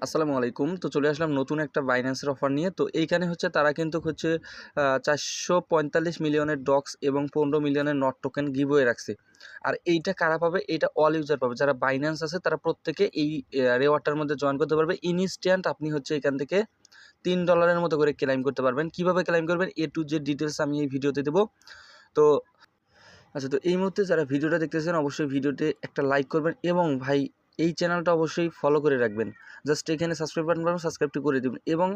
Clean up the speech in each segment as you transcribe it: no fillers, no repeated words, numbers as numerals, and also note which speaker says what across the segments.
Speaker 1: আসসালামু আলাইকুম। তো চলে আসলাম নতুন একটা বাইন্যান্সের অফার নিয়ে। তো এইখানে হচ্ছে তারা কিন্তু হচ্ছে 445 মিলিয়নের ডক্স এবং 15 মিলিয়নের নট টোকেন গিভওয়ে রাখছে। আর এইটা কারা পাবে? এইটা অল ইউজার পাবে। যারা বাইন্যান্স আছে তারা প্রত্যেকে এই রিওয়ার্ডটার মধ্যে জয়েন করতে পারবে। ইনস্ট্যান্ট আপনি হচ্ছে এখান থেকে $3 মতো করে ক্লেইম করতে পারবেন। কিভাবে ক্লেইম করবেন? A to Z ডিটেইলস আমি এই ভিডিওতে দেব। তো তো এই মুহূর্তে যারা ভিডিওটা দেখতেছেন অবশ্যই ভিডিওতে একটা লাইক করবেন এবং ভাই এই চ্যানেলটা অবশ্যই ফলো করে রাখবেন। জাস্ট এখানে সাবস্ক্রাইব বাটন পাবেন, সাবস্ক্রাইবটি করে দিবেন এবং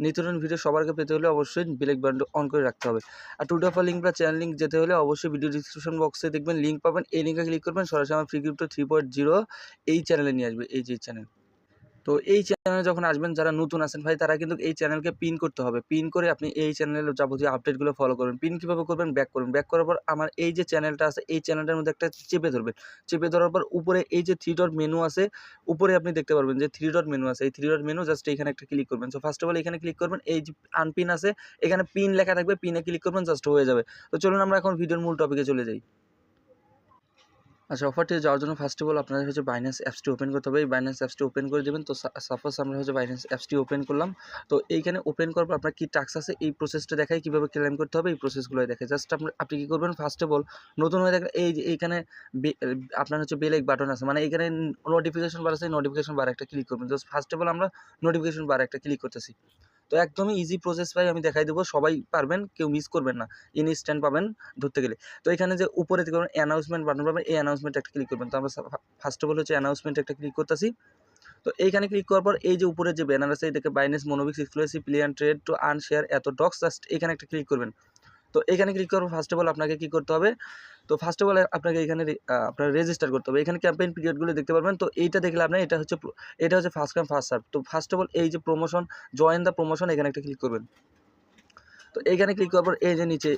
Speaker 1: নিত্য নতুন ভিডিও সবার আগে পেতে হলে অবশ্যই বেল বাটনটা অন করে রাখতে হবে। আর টু দফা লিঙ্ক বা চ্যানেল লিঙ্ক যেতে হলে অবশ্যই ভিডিও ডিসক্রিপশন বক্সে দেখবেন লিঙ্ক পাবেন। এই লিঙ্কে ক্লিক করবেন, সরাসরি আমার ফ্রি ক্রিপ্টো 3.0 এই চ্যানেলে নিয়ে আসবে। এই যে চ্যানেল। তো এই চ্যানেলে যখন আসবেন, যারা নতুন আছেন ভাই তারা কিন্তু এই চ্যানেলকে পিন করতে হবে। পিন করে আপনি এই চ্যানেলের যাবতীয় আপডেটগুলো ফলো করবেন। পিন কীভাবে করবেন? ব্যাক করবেন। ব্যাক করার পর আমার এই যে চ্যানেলটা আছে এই চ্যানেলটার মধ্যে একটা চেপে ধরবেন। চেপে ধরার পর উপরে এই যে 3 ডট মেনু আছে, উপরে আপনি দেখতে পারবেন যে 3 ডট মেনু আছে। এই 3 ডট মেনু জাস্ট এখানে একটা ক্লিক করবেন। সো ফার্স্ট অফ অল এখানে ক্লিক করবেন। এই যে আনপিন আছে, এখানে পিন লেখা থাকবে, পিনে ক্লিক করবেন, জাস্ট হয়ে যাবে। তো চলুন আমরা এখন ভিডিওর মূল টপিকে চলে যাই। আচ্ছা, অফারটি যাওয়ার জন্য ফার্স্ট অফ অল আপনাদের হচ্ছে বাইন্যান্স অ্যাপসটি ওপেন করতে হবে। এই বাইন্যান্স অ্যাপসটি ওপেন করে দেবেন। তো সাপোজ আমরা হচ্ছে বাইন্যান্স অ্যাপসটি ওপেন করলাম। তো এইখানে ওপেন করার পর আপনার কী টাস্ক আছে এই প্রসেসটা দেখায়, কীভাবে ক্লেম করতে হবে এই প্রসেসগুলো দেখায়। জাস্ট আপনি কী করবেন? ফার্স্ট অফ অল নতুন হয়ে দেখেন এই যে এইখানে আপনার হচ্ছে বেল এক বাটন আছে, মানে এখানে নোটিফিকেশন বার আছে, নোটিফিকেশন বার একটা ক্লিক করবেন। জাস্ট ফার্স্ট অফ অল আমরা নোটিফিকেশন বার একটা ক্লিক করতেছি। তো একদমই ইজি প্রসেস ভাই, আমি দেখাই দেবো, সবাই পারবেন, কেউ মিস করবেন না। ইনস্ট্যান্ট পাবেন ধরতে গেলে। তো এখানে যে উপরে দেখবেন অ্যানাউন্সমেন্ট বাটন পাবেন, এই অ্যানাউন্সমেন্ট একটা ক্লিক করবেন। তো আমরা ফার্স্ট অফ অল হচ্ছে অ্যানাউন্সমেন্ট একটা ক্লিক করতেছি। তো এইখানে ক্লিক করার পর এই যে উপরে যে ব্যানার আছে এটাকে বাইন্যান্স মোনোবিক্স exclusive play and trade to earn share এত ডক্স, জাস্ট এখানে একটা ক্লিক করবেন। তো এখানে ক্লিক করার ফার্স্ট অফ অল আপনাকে কী করতে হবে? তো ফার্স্ট অফ অল আপনাকে এখানে আপনার রেজিস্টার করতে হবে। এখানে ক্যাম্পেইন পিরিয়ডগুলো দেখতে পারবেন। তো এইটা দেখলে আপনার এটা হচ্ছে ফার্স্ট কাম ফার্স্ট সার্ভ। তো ফার্স্ট অফ অল এই যে প্রমোশন, জয়েন দ্য প্রমোশন, এখানে একটা ক্লিক করবেন। তো এইখানে ক্লিক করার পর এই যে নিচে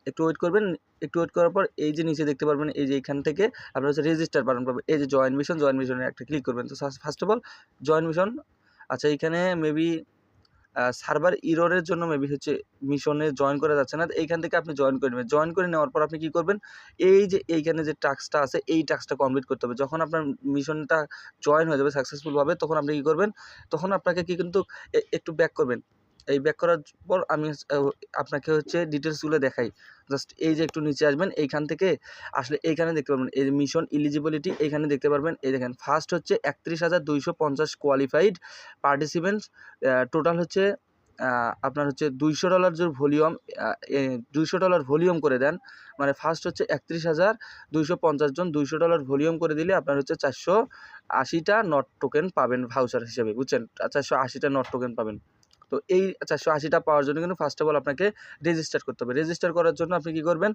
Speaker 1: একটু ওয়েট করবেন। একটু ওয়েট করার পর এই যে নিচে দেখতে পারবেন এই যে এখান থেকে আপনার হচ্ছে রেজিস্টার বাটন পাবেন। এই যে জয়েন মিশনে একটা ক্লিক করবেন। তো first of all join mission. আচ্ছা, এইখানে মেবি সার্ভার ইররের জন্য মেবি হচ্ছে মিশনে জয়েন করা যাচ্ছে না। এইখান থেকে আপনি জয়েন করে নেবেন। জয়েন করে নেওয়ার পর আপনি কী করবেন? এই যে এইখানে যে টাস্কটা আছে এই টাস্কটা কমপ্লিট করতে হবে। যখন আপনার মিশনটা জয়েন হয়ে যাবে সাকসেসফুলভাবে, তখন আপনি কী করবেন? তখন আপনাকে কিন্তু একটু ব্যাক করবেন। এই ব্যাক করার পর আমি আপনাকে হচ্ছে ডিটেলসগুলো দেখাই। জাস্ট এই যে একটু নিচে আসবেন, এইখান থেকে আসলে এইখানে দেখতে পারবেন এই যে মিশন এলিজিবিলিটি, এইখানে দেখতে পারবেন এই দেখেন ফার্স্ট হচ্ছে 31,250 কোয়ালিফাইড পার্টিসিপেন্টস। টোটাল হচ্ছে আপনার হচ্ছে $200 যে ভলিউম, $200 ভলিউম করে দেন, মানে ফার্স্ট হচ্ছে 31,250 জন $200 ভলিউম করে দিলে আপনার হচ্ছে 480টা নট টোকেন পাবেন ভাউচার হিসেবে, বুঝছেন? 480টা নট টোকেন পাবেন। তো এই 480টা পাওয়ার জন্য কিন্তু ফার্স্ট অফ অল আপনাকে রেজিস্টার করতে হবে। রেজিস্টার করার জন্য আপনি কী করবেন?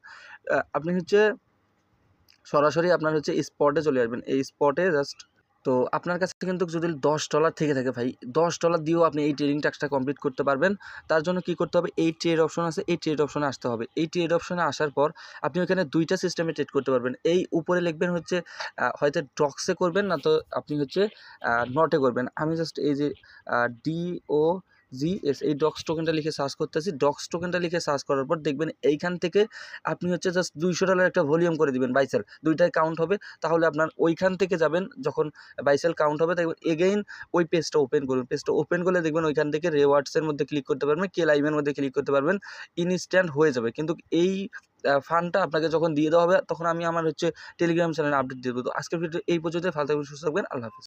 Speaker 1: আপনি হচ্ছে সরাসরি আপনার হচ্ছে স্পটে চলে আসবেন। এই স্পটে জাস্ট, তো আপনার কাছে কিন্তু যদি $10 থেকে থাকে ভাই, $10 দিয়েও আপনি এই ট্রেডিং টাস্কটা কমপ্লিট করতে পারবেন। তার জন্য কী করতে হবে? এই ট্রেড অপশন আছে, এই ট্রেড অপশনে আসতে হবে। এই ট্রেড অপশনে আসার পর আপনি ওখানে 2টা সিস্টেমে ট্রেড করতে পারবেন। এই উপরে লিখবেন হচ্ছে হয়তো ডক্সে করবেন, না তো আপনি হচ্ছে নটে করবেন। আমি জাস্ট এই যে DOGS এই ডক্স টোকেনটা লিখে সার্চ করতেছি। ডক্স টোকেনটা লিখে সার্চ করার পর দেখবেন এইখান থেকে আপনি হচ্ছে জাস্ট $200 একটা ভলিউম করে দিবেন বাই সেল। 2টাই কাউন্ট হবে। তাহলে আপনার ওইখান থেকে যাবেন, যখন বাই সেল কাউন্ট হবে দেখবেন এগেইন ওই পেজটা ওপেন করুন। পেজটা ওপেন করলে দেখবেন ওইখান থেকে রিওয়ার্ডসের মধ্যে ক্লিক করতে পারবেন, কে লাইভের মধ্যে ক্লিক করতে পারবেন। ইনস্ট্যান্ট হয়ে যাবে। কিন্তু এই ফান্ডটা আপনাকে যখন দিয়ে দেওয়া হবে তখন আমি আমার হচ্ছে টেলিগ্রাম চ্যানেলে আপডেট দিয়ে দেবো। তো আজকের ভিডিও এই পর্যন্ত। ভালো থাকবেন, সুস্থ থাকবেন। আল্লাহ হাফেজ।